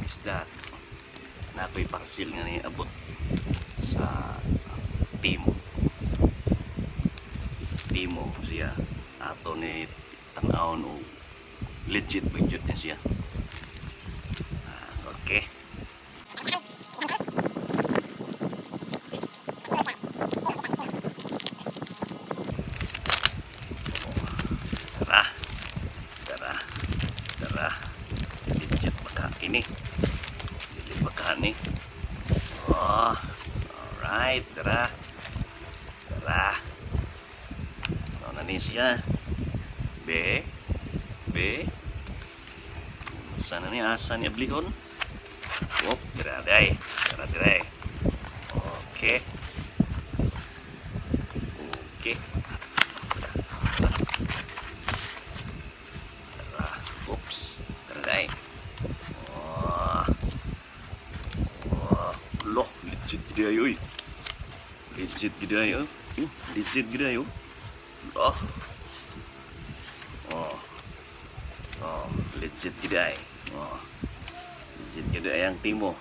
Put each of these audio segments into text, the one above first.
kabisda na ako'y parcel nga ni abot sa Timo siya ato ni tanawon o legit budget niya siya. Okay. Tara legit baka ini legit baka ni. Oh, alright, tara ano na ni siya be sana ni asa ni ablihon. Oh, tara okay oops, taray. Loh, legit gede ayo. Legit gede ayo. Legit gede ayo. Loh. Legit gede ay. Legit gede ayang Timo.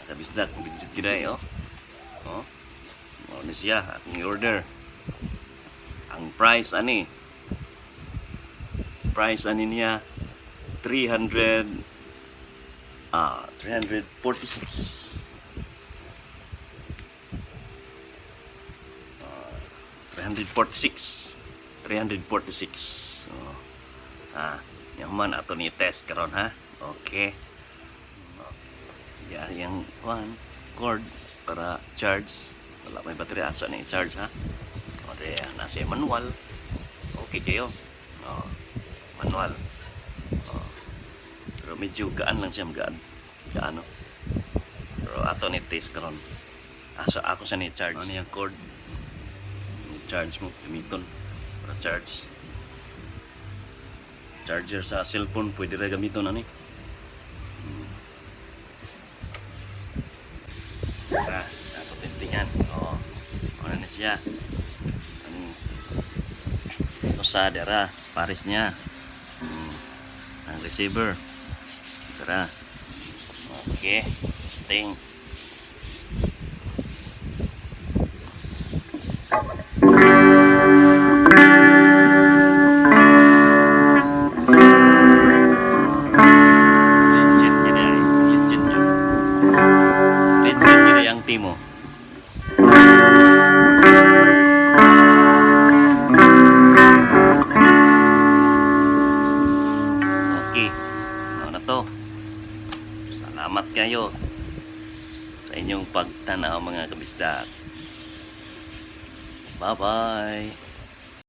Kabisdak legit gede ayo. Ano siya, akong order. Ang price ani niya 346 yang man ato ni test karon ha. Okay, yang cord para charge, wala may battery aso ni charge ha. Nasa manual. Okay kayo. Manual. Pero medyo gaan lang siya, gaano. Pero ato ni test karon. Asa ako sa ni charge. Ano yung cord? Charge mo gamiton para charge. Charger sa cellphone pwede ra gamiton ani. Ato testingan. Ano na siya? Ito sa dera pares niya. Ang receiver. Tara. Okay, testing. Legit ang Timo. Salamat kayo sa inyong pagtanaw mga kabisdak. Bye-bye.